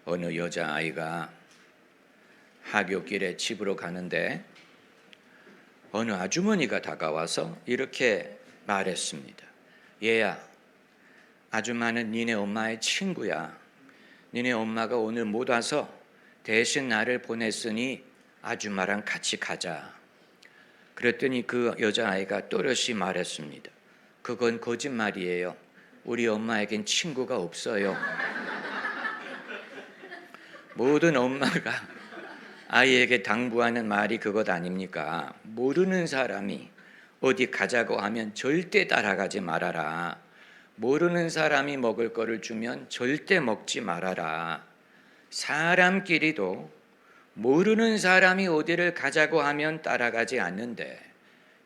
어느 여자아이가 하굣길에 집으로 가는데 어느 아주머니가 다가와서 이렇게 말했습니다. 얘야, 아줌마는 니네 엄마의 친구야. 니네 엄마가 오늘 못 와서 대신 나를 보냈으니 아줌마랑 같이 가자. 그랬더니 그 여자아이가 또렷이 말했습니다. 그건 거짓말이에요. 우리 엄마에겐 친구가 없어요. 모든 엄마가 아이에게 당부하는 말이 그것 아닙니까? 모르는 사람이 어디 가자고 하면 절대 따라가지 말아라. 모르는 사람이 먹을 거를 주면 절대 먹지 말아라. 사람끼리도 모르는 사람이 어디를 가자고 하면 따라가지 않는데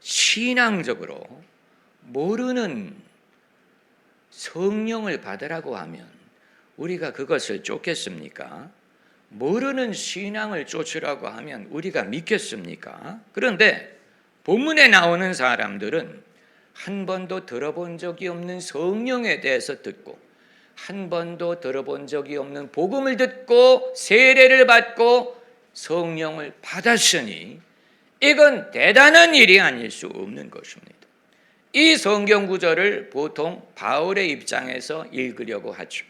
신앙적으로 모르는 성령을 받으라고 하면 우리가 그것을 쫓겠습니까? 모르는 신앙을 쫓으라고 하면 우리가 믿겠습니까? 그런데 본문에 나오는 사람들은 한 번도 들어본 적이 없는 성령에 대해서 듣고 한 번도 들어본 적이 없는 복음을 듣고 세례를 받고 성령을 받았으니 이건 대단한 일이 아닐 수 없는 것입니다. 이 성경 구절을 보통 바울의 입장에서 읽으려고 하죠.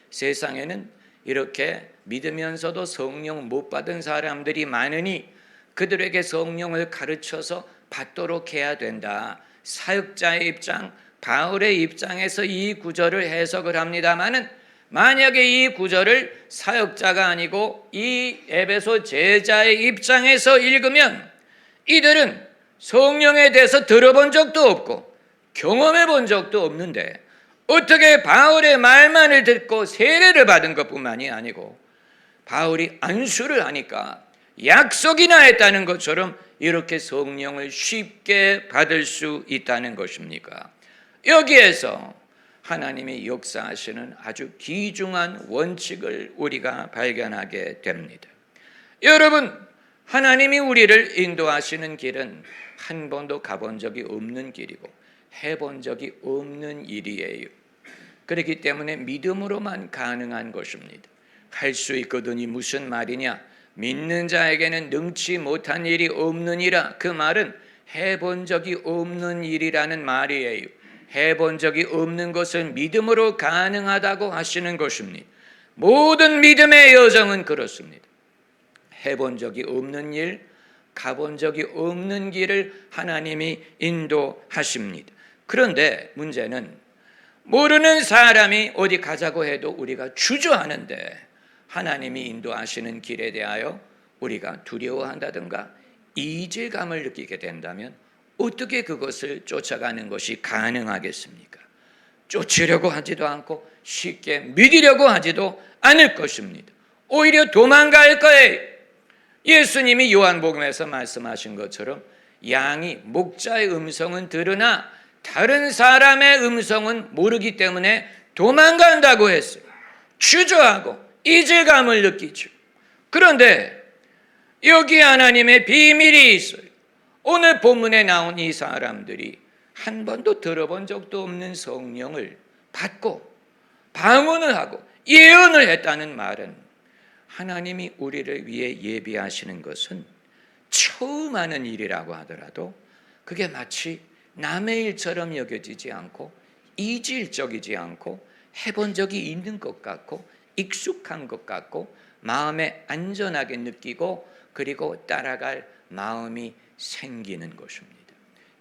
세상에는 이렇게 믿으면서도 성령 못 받은 사람들이 많으니 그들에게 성령을 가르쳐서 받도록 해야 된다. 사역자의 입장, 바울의 입장에서 이 구절을 해석을 합니다마는 만약에 이 구절을 사역자가 아니고 이 에베소 제자의 입장에서 읽으면 이들은 성령에 대해서 들어본 적도 없고 경험해 본 적도 없는데 어떻게 바울의 말만을 듣고 세례를 받은 것뿐만이 아니고 바울이 안수를 하니까 약속이나 했다는 것처럼 이렇게 성령을 쉽게 받을 수 있다는 것입니까? 여기에서 하나님이 역사하시는 아주 귀중한 원칙을 우리가 발견하게 됩니다. 여러분, 하나님이 우리를 인도하시는 길은 한 번도 가본 적이 없는 길이고 해본 적이 없는 일이에요. 그렇기 때문에 믿음으로만 가능한 것입니다. 할 수 있거든이 무슨 말이냐? 믿는 자에게는 능치 못한 일이 없느니라. 그 말은 해본 적이 없는 일이라는 말이에요. 해본 적이 없는 것을 믿음으로 가능하다고 하시는 것입니다. 모든 믿음의 여정은 그렇습니다. 해본 적이 없는 일, 가본 적이 없는 길을 하나님이 인도하십니다. 그런데 문제는 모르는 사람이 어디 가자고 해도 우리가 주저하는데 하나님이 인도하시는 길에 대하여 우리가 두려워한다든가 이질감을 느끼게 된다면 어떻게 그것을 쫓아가는 것이 가능하겠습니까? 쫓으려고 하지도 않고 쉽게 믿으려고 하지도 않을 것입니다. 오히려 도망갈 거예요. 예수님이 요한복음에서 말씀하신 것처럼 양이 목자의 음성은 들으나 다른 사람의 음성은 모르기 때문에 도망간다고 했어요. 주저하고 이질감을 느끼죠. 그런데 여기 하나님의 비밀이 있어요. 오늘 본문에 나온 이 사람들이 한 번도 들어본 적도 없는 성령을 받고 방언을 하고 예언을 했다는 말은 하나님이 우리를 위해 예비하시는 것은 처음 하는 일이라고 하더라도 그게 마치 남의 일처럼 여겨지지 않고 이질적이지 않고 해본 적이 있는 것 같고 익숙한 것 같고 마음에 안전하게 느끼고 그리고 따라갈 마음이 생기는 것입니다.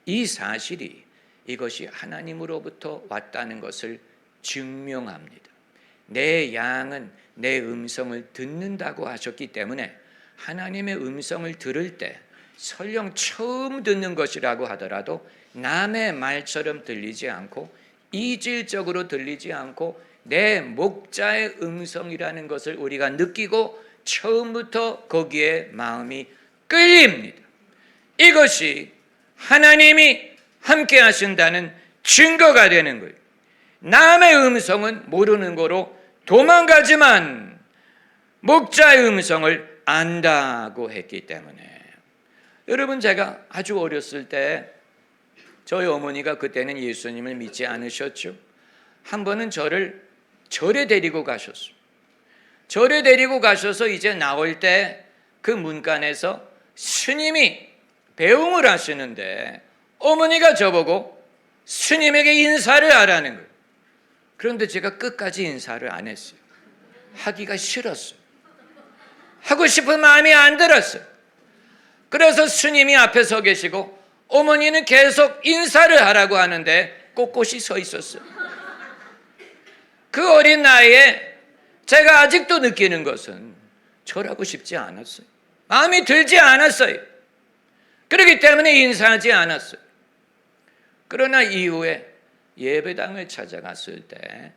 이 사실이 이것이 하나님으로부터 왔다는 것을 증명합니다. 내 양은 내 음성을 듣는다고 하셨기 때문에 하나님의 음성을 들을 때 설령 처음 듣는 것이라고 하더라도 남의 말처럼 들리지 않고 이질적으로 들리지 않고 내 목자의 음성이라는 것을 우리가 느끼고 처음부터 거기에 마음이 끌립니다. 이것이 하나님이 함께 하신다는 증거가 되는 거예요. 남의 음성은 모르는 거로 도망가지만 목자의 음성을 안다고 했기 때문에 여러분, 제가 아주 어렸을 때 저희 어머니가 그때는 예수님을 믿지 않으셨죠. 한 번은 저를 절에 데리고 가셨어요. 저를 데리고 가셔서 이제 나올 때 그 문간에서 스님이 배웅을 하시는데 어머니가 저보고 스님에게 인사를 하라는 거예요. 그런데 제가 끝까지 인사를 안 했어요. 하기가 싫었어요. 하고 싶은 마음이 안 들었어요. 그래서 스님이 앞에 서 계시고 어머니는 계속 인사를 하라고 하는데 꼿꼿이 서 있었어요. 그 어린 나이에 제가 아직도 느끼는 것은 절하고 싶지 않았어요. 마음이 들지 않았어요. 그렇기 때문에 인사하지 않았어요. 그러나 이후에 예배당을 찾아갔을 때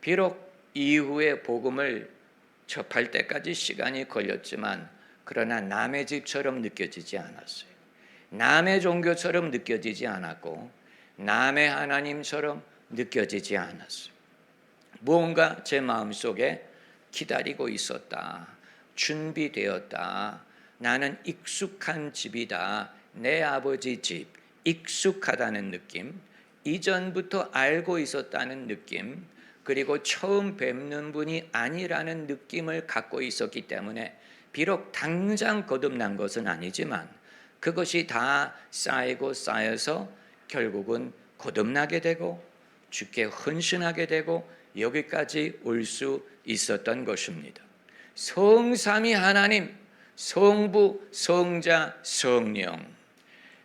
비록 이후에 복음을 접할 때까지 시간이 걸렸지만 그러나 남의 집처럼 느껴지지 않았어요. 남의 종교처럼 느껴지지 않았고 남의 하나님처럼 느껴지지 않았어요. 무언가 제 마음속에 기다리고 있었다. 준비되었다. 나는 익숙한 집이다. 내 아버지 집, 익숙하다는 느낌, 이전부터 알고 있었다는 느낌, 그리고 처음 뵙는 분이 아니라는 느낌을 갖고 있었기 때문에 비록 당장 거듭난 것은 아니지만 그것이 다 쌓이고 쌓여서 결국은 거듭나게 되고 주께 헌신하게 되고 여기까지 올 수 있었던 것입니다. 성삼위 하나님, 성부, 성자, 성령.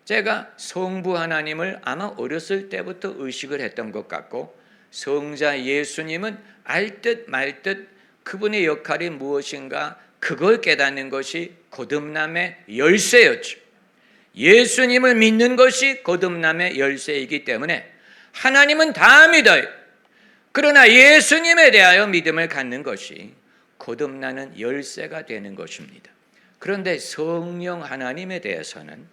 제가 성부 하나님을 아마 어렸을 때부터 의식을 했던 것 같고 성자 예수님은 알 듯 말 듯 그분의 역할이 무엇인가 그걸 깨닫는 것이 거듭남의 열쇠였죠. 예수님을 믿는 것이 거듭남의 열쇠이기 때문에 하나님은 다 믿어요. 그러나 예수님에 대하여 믿음을 갖는 것이 거듭나는 열쇠가 되는 것입니다. 그런데 성령 하나님에 대해서는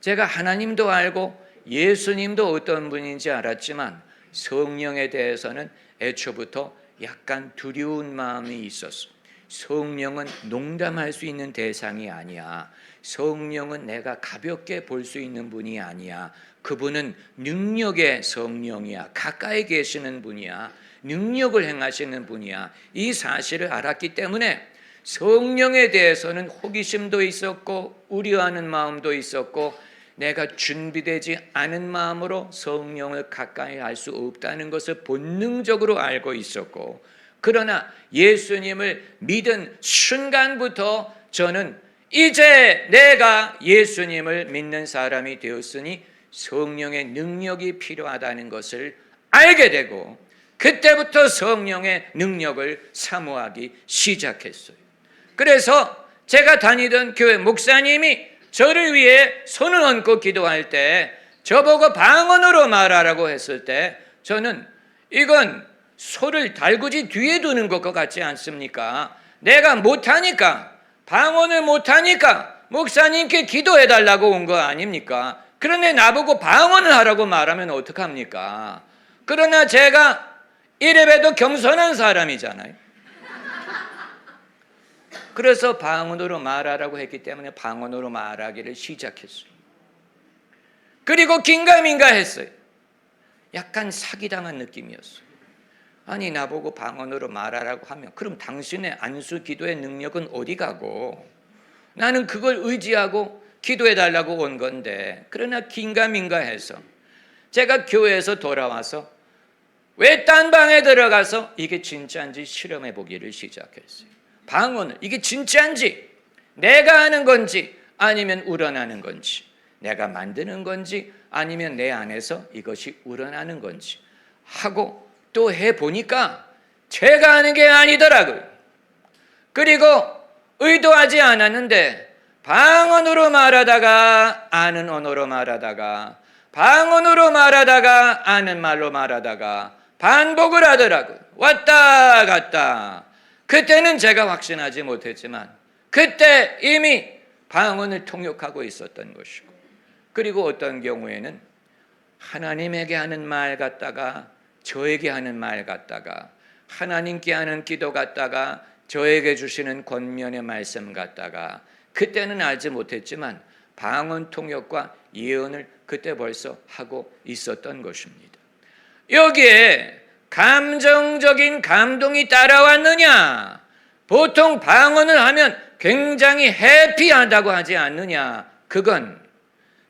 제가 하나님도 알고 예수님도 어떤 분인지 알았지만 성령에 대해서는 애초부터 약간 두려운 마음이 있었어. 성령은 농담할 수 있는 대상이 아니야. 성령은 내가 가볍게 볼 수 있는 분이 아니야. 그분은 능력의 성령이야. 가까이 계시는 분이야. 능력을 행하시는 분이야. 이 사실을 알았기 때문에 성령에 대해서는 호기심도 있었고 우려하는 마음도 있었고 내가 준비되지 않은 마음으로 성령을 가까이 할 수 없다는 것을 본능적으로 알고 있었고 그러나 예수님을 믿은 순간부터 저는 이제 내가 예수님을 믿는 사람이 되었으니 성령의 능력이 필요하다는 것을 알게 되고 그때부터 성령의 능력을 사모하기 시작했어요. 그래서 제가 다니던 교회 목사님이 저를 위해 손을 얹고 기도할 때 저보고 방언으로 말하라고 했을 때 저는 이건 소를 달구지 뒤에 두는 것 같지 않습니까? 내가 못하니까 방언을 못하니까 목사님께 기도해달라고 온 거 아닙니까? 그런데 나보고 방언을 하라고 말하면 어떡합니까? 그러나 제가 이래봬도 겸손한 사람이잖아요. 그래서 방언으로 말하라고 했기 때문에 방언으로 말하기를 시작했어요. 그리고 긴가민가 했어요. 약간 사기당한 느낌이었어요. 아니 나보고 방언으로 말하라고 하면 그럼 당신의 안수 기도의 능력은 어디 가고 나는 그걸 의지하고 기도해달라고 온 건데 그러나 긴가민가 해서 제가 교회에서 돌아와서 외딴 방에 들어가서 이게 진짜인지 실험해 보기를 시작했어요. 방언을 이게 진짜인지 내가 하는 건지 아니면 우러나는 건지 내가 만드는 건지 아니면 내 안에서 이것이 우러나는 건지 하고 또 해보니까 제가 하는 게 아니더라고요. 그리고 의도하지 않았는데 방언으로 말하다가 아는 언어로 말하다가 방언으로 말하다가 아는 말로 말하다가 반복을 하더라고요. 왔다 갔다. 그때는 제가 확신하지 못했지만 그때 이미 방언을 통역하고 있었던 것이고 그리고 어떤 경우에는 하나님에게 하는 말 같다가 저에게 하는 말 같다가 하나님께 하는 기도 같다가 저에게 주시는 권면의 말씀 같다가 그때는 알지 못했지만 방언 통역과 예언을 그때 벌써 하고 있었던 것입니다. 여기에 감정적인 감동이 따라왔느냐? 보통 방언을 하면 굉장히 해피하다고 하지 않느냐. 그건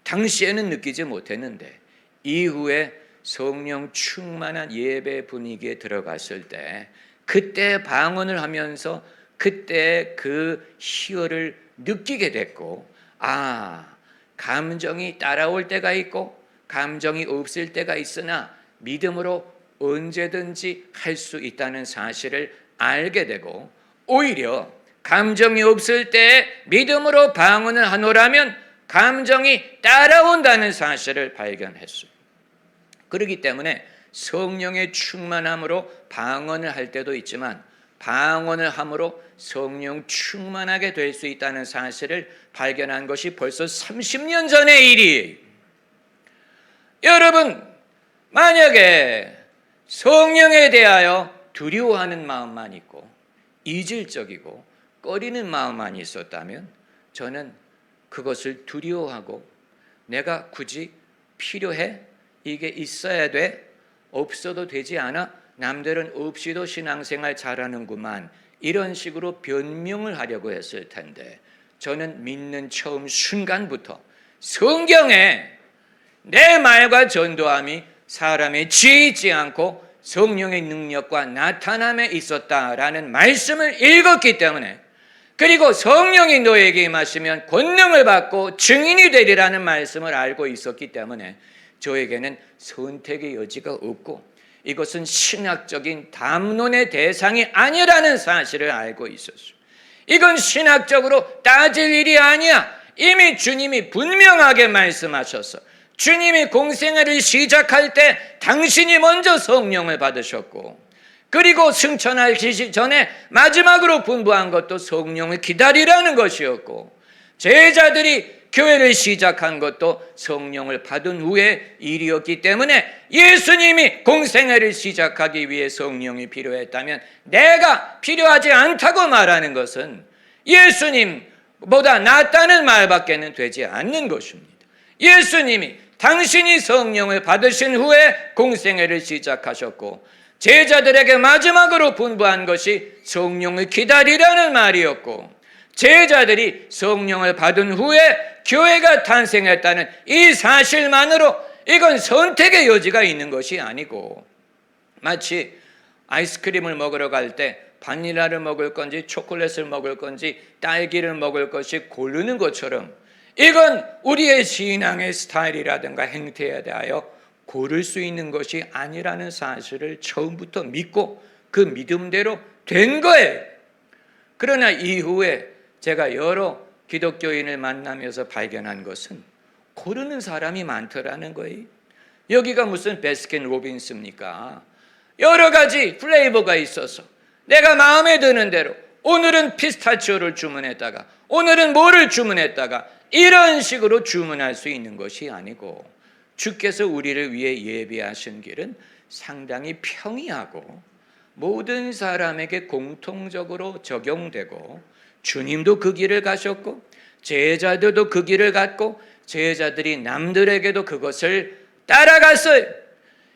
당시에는 느끼지 못했는데 이후에 성령 충만한 예배 분위기에 들어갔을 때 그때 방언을 하면서 그때 그 희열을 느끼게 됐고, 감정이 따라올 때가 있고 감정이 없을 때가 있으나 믿음으로 언제든지 할 수 있다는 사실을 알게 되고, 오히려 감정이 없을 때 믿음으로 방언을 하노라면 감정이 따라온다는 사실을 발견했어요. 그렇기 때문에 성령의 충만함으로 방언을 할 때도 있지만 방언을 함으로 성령 충만하게 될 수 있다는 사실을 발견한 것이 벌써 30년 전의 일이에요. 여러분, 만약에 성령에 대하여 두려워하는 마음만 있고 이질적이고 꺼리는 마음만 있었다면 저는 그것을 두려워하고 내가 굳이 필요해? 이게 있어야 돼? 없어도 되지 않아? 남들은 없이도 신앙생활 잘하는구만, 이런 식으로 변명을 하려고 했을 텐데, 저는 믿는 처음 순간부터 성경에 내 말과 전도함이 사람의 지혜 있지 않고 성령의 능력과 나타남에 있었다라는 말씀을 읽었기 때문에, 그리고 성령이 너에게 임하시면 권능을 받고 증인이 되리라는 말씀을 알고 있었기 때문에 저에게는 선택의 여지가 없고 이것은 신학적인 담론의 대상이 아니라는 사실을 알고 있었어요. 이건 신학적으로 따질 일이 아니야. 이미 주님이 분명하게 말씀하셔서 주님이 공생애를 시작할 때 당신이 먼저 성령을 받으셨고, 그리고 승천하시기 전에 마지막으로 분부한 것도 성령을 기다리라는 것이었고, 제자들이 교회를 시작한 것도 성령을 받은 후의 일이었기 때문에 예수님이 공생애를 시작하기 위해 성령이 필요했다면 내가 필요하지 않다고 말하는 것은 예수님보다 낫다는 말밖에는 되지 않는 것입니다. 예수님이 당신이 성령을 받으신 후에 공생애를 시작하셨고 제자들에게 마지막으로 분부한 것이 성령을 기다리라는 말이었고, 제자들이 성령을 받은 후에 교회가 탄생했다는 이 사실만으로 이건 선택의 여지가 있는 것이 아니고, 마치 아이스크림을 먹으러 갈 때 바닐라를 먹을 건지 초콜릿을 먹을 건지 딸기를 먹을 것이 고르는 것처럼 이건 우리의 신앙의 스타일이라든가 행태에 대하여 고를 수 있는 것이 아니라는 사실을 처음부터 믿고 그 믿음대로 된 거예요. 그러나 이후에 제가 여러 기독교인을 만나면서 발견한 것은 고르는 사람이 많더라는 거예요. 여기가 무슨 베스킨 로빈스입니까? 여러 가지 플레이버가 있어서 내가 마음에 드는 대로 오늘은 피스타치오를 주문했다가 오늘은 뭐를 주문했다가 이런 식으로 주문할 수 있는 것이 아니고, 주께서 우리를 위해 예비하신 길은 상당히 평이하고 모든 사람에게 공통적으로 적용되고, 주님도 그 길을 가셨고 제자들도 그 길을 갔고 제자들이 남들에게도 그것을 따라갔어요.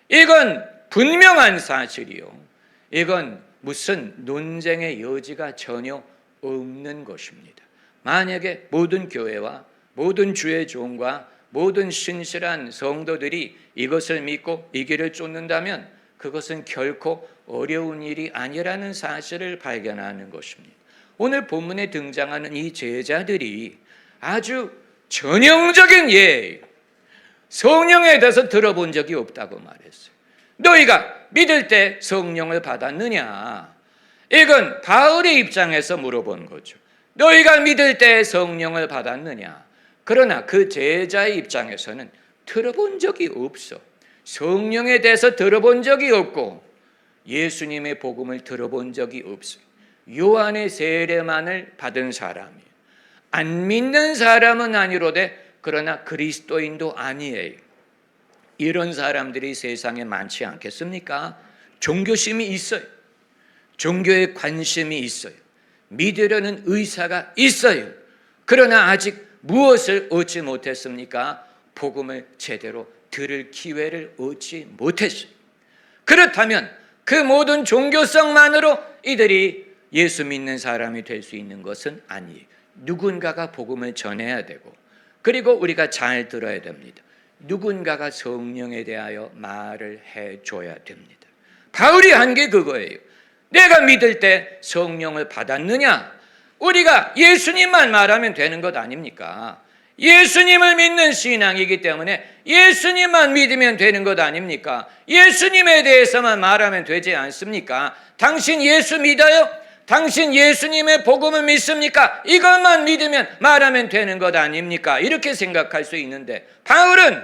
이건 분명한 사실이요. 이건 무슨 논쟁의 여지가 전혀 없는 것입니다. 만약에 모든 교회와 모든 주의 종과 모든 신실한 성도들이 이것을 믿고 이 길을 쫓는다면 그것은 결코 어려운 일이 아니라는 사실을 발견하는 것입니다. 오늘 본문에 등장하는 이 제자들이 아주 전형적인 예, 성령에 대해서 들어본 적이 없다고 말했어요. 너희가 믿을 때 성령을 받았느냐? 이건 바울의 입장에서 물어본 거죠. 너희가 믿을 때 성령을 받았느냐? 그러나 그 제자의 입장에서는 들어본 적이 없어. 성령에 대해서 들어본 적이 없고 예수님의 복음을 들어본 적이 없어요. 요한의 세례만을 받은 사람이에요. 안 믿는 사람은 아니로되 그러나 그리스도인도 아니에요. 이런 사람들이 세상에 많지 않겠습니까? 종교심이 있어요. 종교에 관심이 있어요. 믿으려는 의사가 있어요. 그러나 아직 무엇을 얻지 못했습니까? 복음을 제대로 들을 기회를 얻지 못했어요. 그렇다면 그 모든 종교성만으로 이들이 예수 믿는 사람이 될 수 있는 것은 아니에요. 누군가가 복음을 전해야 되고, 그리고 우리가 잘 들어야 됩니다. 누군가가 성령에 대하여 말을 해줘야 됩니다. 바울이 한 게 그거예요. 내가 믿을 때 성령을 받았느냐? 우리가 예수님만 말하면 되는 것 아닙니까? 예수님을 믿는 신앙이기 때문에 예수님만 믿으면 되는 것 아닙니까? 예수님에 대해서만 말하면 되지 않습니까? 당신 예수 믿어요? 당신 예수님의 복음을 믿습니까? 이것만 믿으면 말하면 되는 것 아닙니까? 이렇게 생각할 수 있는데, 바울은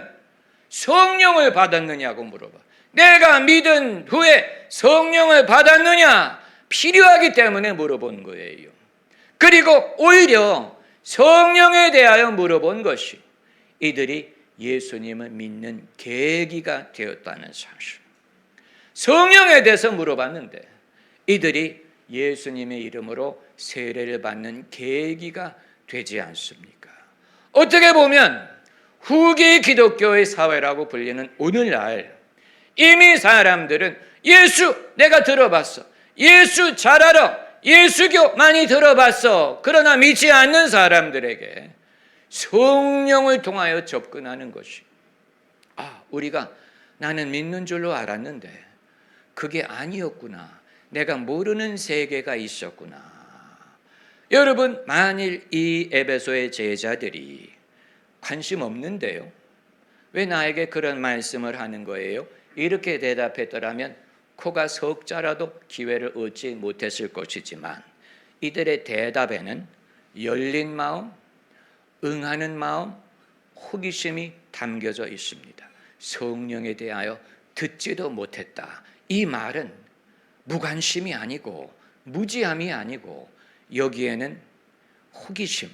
성령을 받았느냐고 물어봐. 내가 믿은 후에 성령을 받았느냐? 필요하기 때문에 물어본 거예요. 그리고 오히려 성령에 대하여 물어본 것이 이들이 예수님을 믿는 계기가 되었다는 사실. 성령에 대해서 물어봤는데 이들이 예수님의 이름으로 세례를 받는 계기가 되지 않습니까? 어떻게 보면 후기 기독교의 사회라고 불리는 오늘날 이미 사람들은 예수 내가 들어봤어, 예수 잘 알아, 예수교 많이 들어봤어. 그러나 믿지 않는 사람들에게 성령을 통하여 접근하는 것이, 우리가 나는 믿는 줄로 알았는데 그게 아니었구나, 내가 모르는 세계가 있었구나. 여러분, 만일 이 에베소의 제자들이 관심 없는데요, 왜 나에게 그런 말씀을 하는 거예요? 이렇게 대답했더라면 코가 석자라도 기회를 얻지 못했을 것이지만, 이들의 대답에는 열린 마음, 응하는 마음, 호기심이 담겨져 있습니다. 성령에 대하여 듣지도 못했다. 이 말은 무관심이 아니고 무지함이 아니고 여기에는 호기심,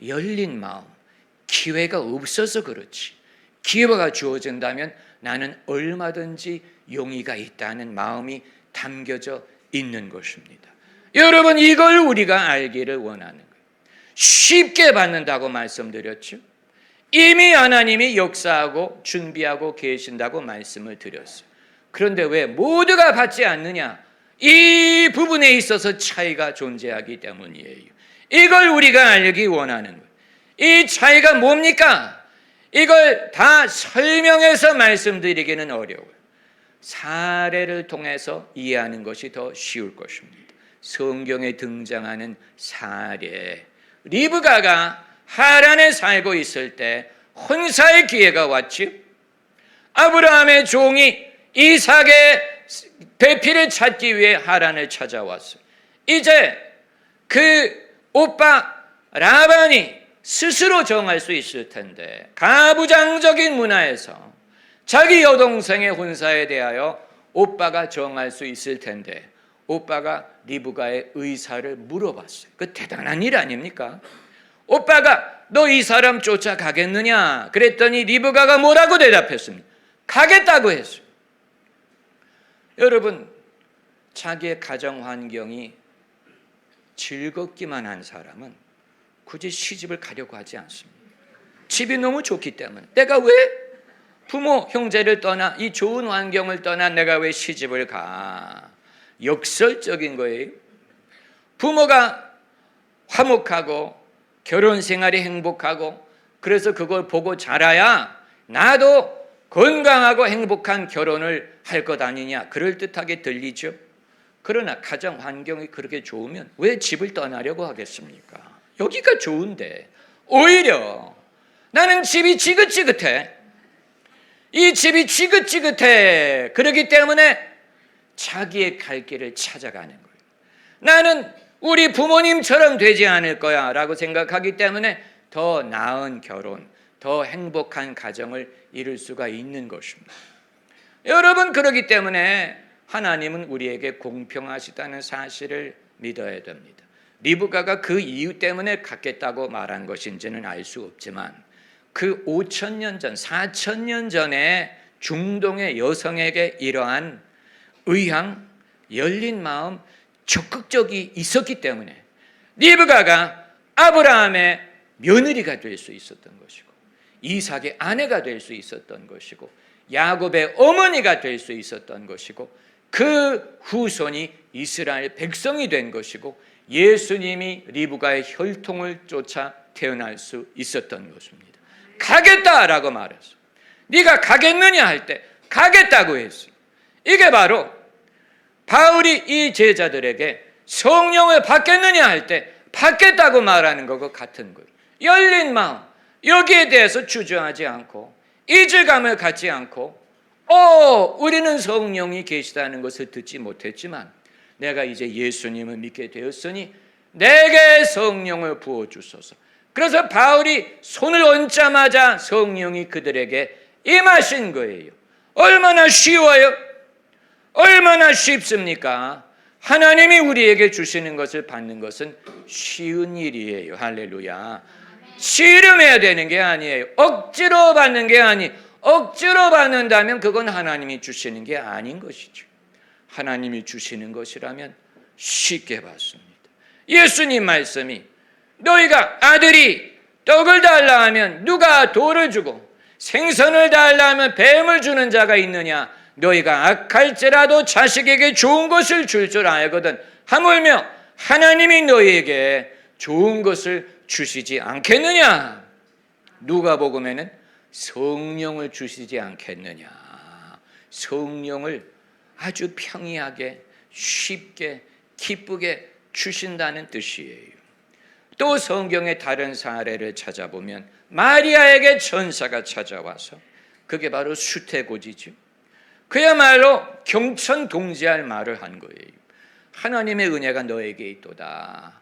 열린 마음, 기회가 없어서 그렇지, 기회가 주어진다면 나는 얼마든지 용의가 있다는 마음이 담겨져 있는 것입니다. 여러분, 이걸 우리가 알기를 원하는 거예요. 쉽게 받는다고 말씀드렸죠. 이미 하나님이 역사하고 준비하고 계신다고 말씀을 드렸어요. 그런데 왜 모두가 받지 않느냐? 이 부분에 있어서 차이가 존재하기 때문이에요. 이걸 우리가 알기 원하는 거예요. 이 차이가 뭡니까? 이걸 다 설명해서 말씀드리기는 어려워요. 사례를 통해서 이해하는 것이 더 쉬울 것입니다. 성경에 등장하는 사례. 리브가가 하란에 살고 있을 때 혼사의 기회가 왔지. 아브라함의 종이 이삭의 배필을 찾기 위해 하란을 찾아왔어요. 이제 그 오빠 라반이 스스로 정할 수 있을 텐데, 가부장적인 문화에서 자기 여동생의 혼사에 대하여 오빠가 정할 수 있을 텐데 오빠가 리브가의 의사를 물어봤어요. 그 대단한 일 아닙니까? 오빠가 너 이 사람 쫓아가겠느냐? 그랬더니 리브가가 뭐라고 대답했습니까? 가겠다고 했어요. 여러분, 자기의 가정 환경이 즐겁기만 한 사람은 굳이 시집을 가려고 하지 않습니다. 집이 너무 좋기 때문에. 내가 왜 부모, 형제를 떠나 이 좋은 환경을 떠나 내가 왜 시집을 가? 역설적인 거예요. 부모가 화목하고 결혼 생활이 행복하고 그래서 그걸 보고 자라야 나도 건강하고 행복한 결혼을 할 것 아니냐, 그럴듯하게 들리죠. 그러나 가정 환경이 그렇게 좋으면 왜 집을 떠나려고 하겠습니까? 여기가 좋은데 오히려 나는 집이 지긋지긋해. 이 집이 지긋지긋해. 그렇기 때문에 자기의 갈 길을 찾아가는 거예요. 나는 우리 부모님처럼 되지 않을 거야 라고 생각하기 때문에 더 나은 결혼, 더 행복한 가정을 이룰 수가 있는 것입니다. 여러분, 그렇기 때문에 하나님은 우리에게 공평하시다는 사실을 믿어야 됩니다. 리브가가 그 이유 때문에 갖겠다고 말한 것인지는 알 수 없지만 그 5,000년 전, 4,000년 전에 중동의 여성에게 이러한 의향, 열린 마음, 적극적이 있었기 때문에 리브가가 아브라함의 며느리가 될 수 있었던 것이고 이삭의 아내가 될 수 있었던 것이고 야곱의 어머니가 될 수 있었던 것이고 그 후손이 이스라엘 백성이 된 것이고 예수님이 리브가의 혈통을 쫓아 태어날 수 있었던 것입니다. 가겠다라고 말했어. 네가 가겠느냐 할 때 가겠다고 했어. 이게 바로 바울이 이 제자들에게 성령을 받겠느냐 할 때 받겠다고 말하는 것과 같은 거예요. 열린 마음, 여기에 대해서 주저하지 않고 이질감을 갖지 않고 우리는 성령이 계시다는 것을 듣지 못했지만 내가 이제 예수님을 믿게 되었으니 내게 성령을 부어주소서. 그래서 바울이 손을 얹자마자 성령이 그들에게 임하신 거예요. 얼마나 쉬워요? 얼마나 쉽습니까? 하나님이 우리에게 주시는 것을 받는 것은 쉬운 일이에요. 할렐루야. 씨름해야 되는 게 아니에요. 억지로 받는 게 아니. 억지로 받는다면 그건 하나님이 주시는 게 아닌 것이죠. 하나님이 주시는 것이라면 쉽게 받습니다. 예수님 말씀이 너희가 아들이 떡을 달라 하면 누가 돌을 주고 생선을 달라 하면 뱀을 주는 자가 있느냐? 너희가 악할지라도 자식에게 좋은 것을 줄 줄 알거든 하물며 하나님이 너희에게 좋은 것을 주시지 않겠느냐? 누가복음에는 성령을 주시지 않겠느냐? 성령을 아주 평이하게 쉽게 기쁘게 주신다는 뜻이에요. 또 성경의 다른 사례를 찾아보면 마리아에게 천사가 찾아와서 그게 바로 수태고지죠. 그야말로 경천동지할 말을 한 거예요. 하나님의 은혜가 너에게 있도다.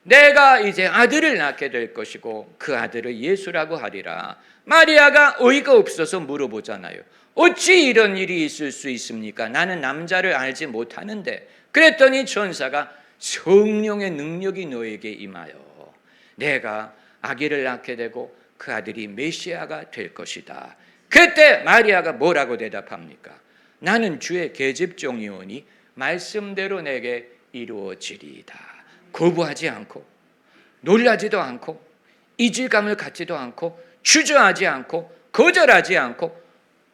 내가 이제 아들을 낳게 될 것이고 그 아들을 예수라고 하리라. 마리아가 어이가 없어서 물어보잖아요. 어찌 이런 일이 있을 수 있습니까? 나는 남자를 알지 못하는데. 그랬더니 천사가 성령의 능력이 너에게 임하여 내가 아기를 낳게 되고 그 아들이 메시아가 될 것이다. 그때 마리아가 뭐라고 대답합니까? 나는 주의 계집종이오니 말씀대로 내게 이루어지리이다. 거부하지 않고 놀라지도 않고 이질감을 갖지도 않고 주저하지 않고 거절하지 않고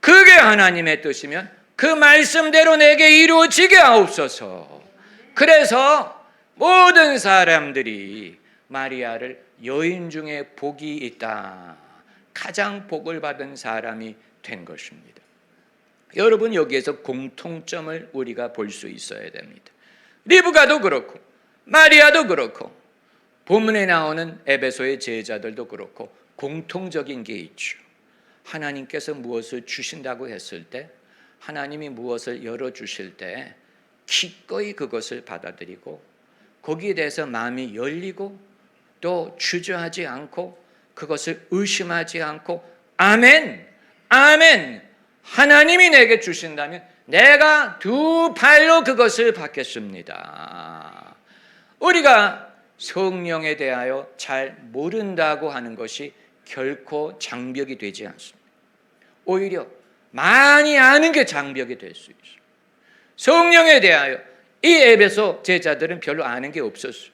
그게 하나님의 뜻이면 그 말씀대로 내게 이루어지게 하옵소서. 그래서 모든 사람들이 마리아를 여인 중에 복이 있다, 가장 복을 받은 사람이 된 것입니다. 여러분, 여기에서 공통점을 우리가 볼 수 있어야 됩니다. 리브가도 그렇고 마리아도 그렇고 본문에 나오는 에베소의 제자들도 그렇고 공통적인 게 있죠. 하나님께서 무엇을 주신다고 했을 때, 하나님이 무엇을 열어주실 때 기꺼이 그것을 받아들이고 거기에 대해서 마음이 열리고 또 주저하지 않고 그것을 의심하지 않고 아멘, 아멘, 하나님이 내게 주신다면 내가 두 발로 그것을 받겠습니다. 우리가 성령에 대하여 잘 모른다고 하는 것이 결코 장벽이 되지 않습니다. 오히려 많이 아는 게 장벽이 될 수 있어요. 성령에 대하여 이 에베소 제자들은 별로 아는 게 없었어요.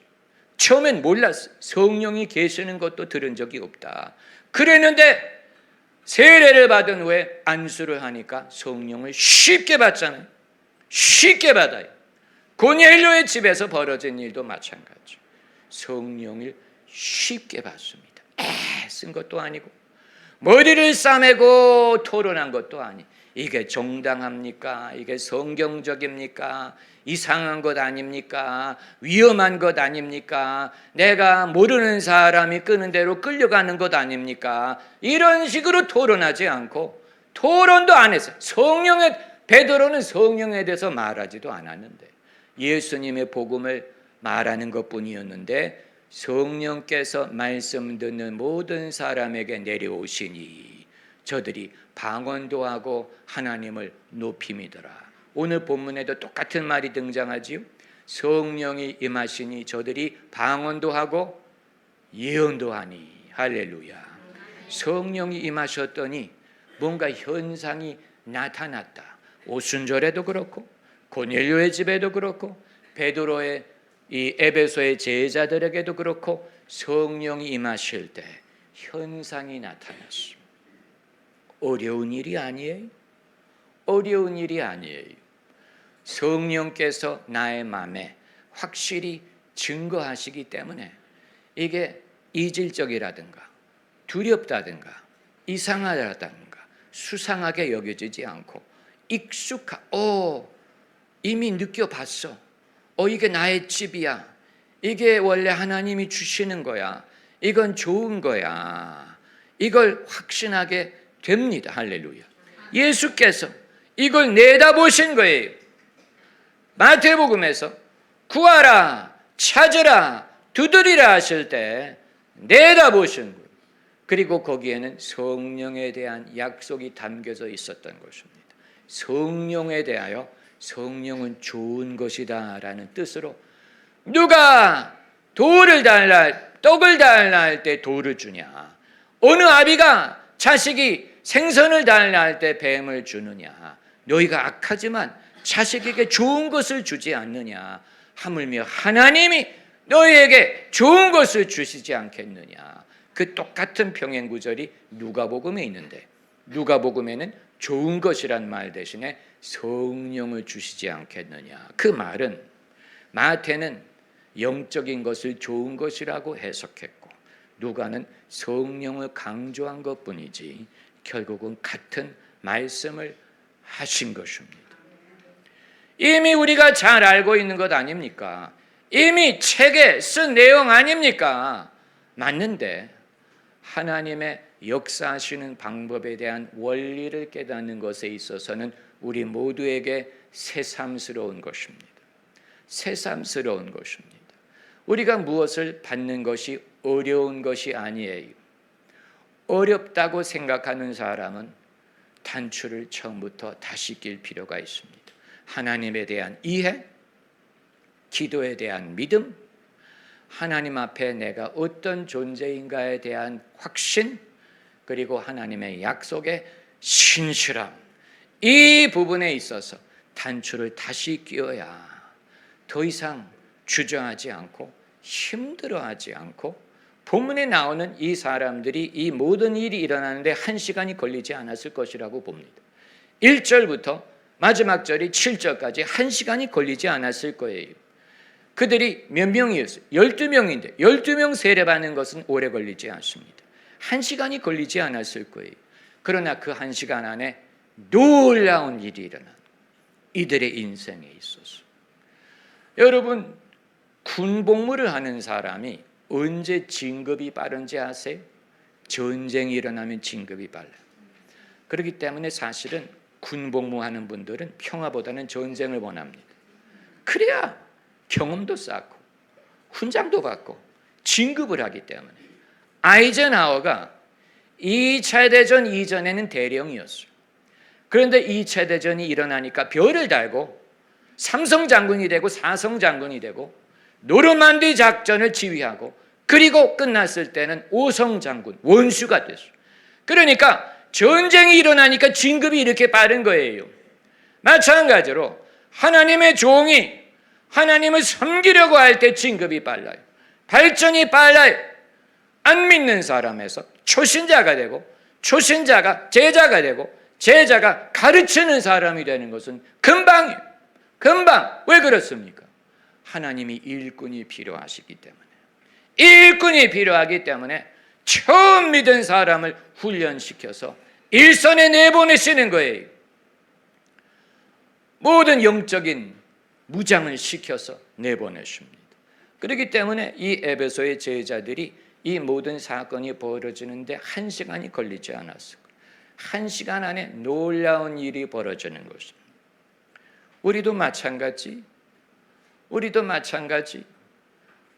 처음엔 몰랐어요. 성령이 계시는 것도 들은 적이 없다. 그랬는데 세례를 받은 후에 안수를 하니까 성령을 쉽게 받잖아요. 쉽게 받아요. 고넬료의 집에서 벌어진 일도 마찬가지죠. 성령을 쉽게 받습니다. 애쓴 것도 아니고 머리를 싸매고 토론한 것도 아니고 이게 정당합니까? 이게 성경적입니까? 이상한 것 아닙니까? 위험한 것 아닙니까? 내가 모르는 사람이 끄는 대로 끌려가는 것 아닙니까? 이런 식으로 토론하지 않고 토론도 안 했어요. 베드로는 성령에 대해서 말하지도 않았는데 예수님의 복음을 말하는 것뿐이었는데 성령께서 말씀 듣는 모든 사람에게 내려오시니 저들이 방언도 하고 하나님을 높임이더라. 오늘 본문에도 똑같은 말이 등장하지요. 성령이 임하시니 저들이 방언도 하고 예언도 하니. 할렐루야. 성령이 임하셨더니 뭔가 현상이 나타났다. 오순절에도 그렇고 고넬료의 집에도 그렇고 베드로의 이 에베소의 제자들에게도 그렇고 성령이 임하실 때 현상이 나타났습니다. 어려운 일이 아니에요. 어려운 일이 아니에요. 성령께서 나의 마음에 확실히 증거하시기 때문에 이게 이질적이라든가 두렵다든가 이상하다든가 수상하게 여겨지지 않고 이미 느껴봤어. 이게 나의 집이야. 이게 원래 하나님이 주시는 거야. 이건 좋은 거야. 이걸 확신하게 됩니다. 할렐루야. 예수께서 이걸 내다보신 거예요. 마태복음에서 구하라, 찾으라, 두드리라 하실 때 내다보신 거예요. 그리고 거기에는 성령에 대한 약속이 담겨져 있었던 것입니다. 성령에 대하여 성령은 좋은 것이다 라는 뜻으로 누가 떡을 달라 할 때 돌을 주냐? 어느 아비가 자식이 생선을 달라 할 때 뱀을 주느냐? 너희가 악하지만 자식에게 좋은 것을 주지 않느냐? 하물며 하나님이 너희에게 좋은 것을 주시지 않겠느냐? 그 똑같은 평행 구절이 누가복음에 있는데 누가복음에는 좋은 것이란 말 대신에 성령을 주시지 않겠느냐? 그 말은 마태는 영적인 것을 좋은 것이라고 해석했고 누가는 성령을 강조한 것뿐이지 결국은 같은 말씀을 하신 것입니다. 이미 우리가 잘 알고 있는 것 아닙니까? 이미 책에 쓴 내용 아닙니까? 맞는데 하나님의 역사하시는 방법에 대한 원리를 깨닫는 것에 있어서는 우리 모두에게 새삼스러운 것입니다. 새삼스러운 것입니다. 우리가 무엇을 받는 것이 어려운 것이 아니에요. 어렵다고 생각하는 사람은 단추를 처음부터 다시 낄 필요가 있습니다. 하나님에 대한 이해, 기도에 대한 믿음, 하나님 앞에 내가 어떤 존재인가에 대한 확신, 그리고 하나님의 약속의 신실함, 이 부분에 있어서 단추를 다시 끼워야 더 이상 주저하지 않고 힘들어하지 않고 본문에 나오는 이 사람들이 이 모든 일이 일어나는데 1시간이 걸리지 않았을 것이라고 봅니다. 1절부터 마지막 절이 7절까지 1시간이 걸리지 않았을 거예요. 그들이 몇 명이었어요? 12명인데 12명 세례받는 것은 오래 걸리지 않습니다. 1시간이 걸리지 않았을 거예요. 그러나 그 1시간 안에 놀라운 일이 일어난 이들의 인생에 있어서 여러분 군복무를 하는 사람이 언제 진급이 빠른지 아세요? 전쟁이 일어나면 진급이 빨라요. 그렇기 때문에 사실은 군복무하는 분들은 평화보다는 전쟁을 원합니다. 그래야 경험도 쌓고 훈장도 받고 진급을 하기 때문에 아이젠하워가 2차 대전 이전에는 대령이었어요. 그런데 2차 대전이 일어나니까 별을 달고 3성 장군이 되고 4성 장군이 되고 노르만디 작전을 지휘하고 그리고 끝났을 때는 5성 장군 원수가 됐어요. 그러니까 전쟁이 일어나니까 진급이 이렇게 빠른 거예요. 마찬가지로 하나님의 종이 하나님을 섬기려고 할 때 진급이 빨라요. 발전이 빨라요. 안 믿는 사람에서 초신자가 되고 초신자가 제자가 되고 제자가 가르치는 사람이 되는 것은 금방이에요. 금방. 왜 그렇습니까? 하나님이 일꾼이 필요하시기 때문에. 일꾼이 필요하기 때문에 처음 믿은 사람을 훈련시켜서 일선에 내보내시는 거예요. 모든 영적인 무장을 시켜서 내보내십니다. 그렇기 때문에 이 에베소의 제자들이 이 모든 사건이 벌어지는데 1시간이 걸리지 않았을 거예요. 1시간 안에 놀라운 일이 벌어지는 것입니다. 우리도 마찬가지.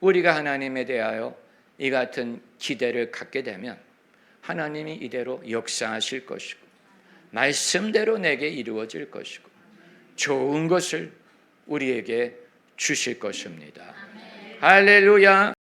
우리가 하나님에 대하여 이 같은 기대를 갖게 되면 하나님이 이대로 역사하실 것이고 말씀대로 내게 이루어질 것이고 좋은 것을 우리에게 주실 것입니다. 할렐루야.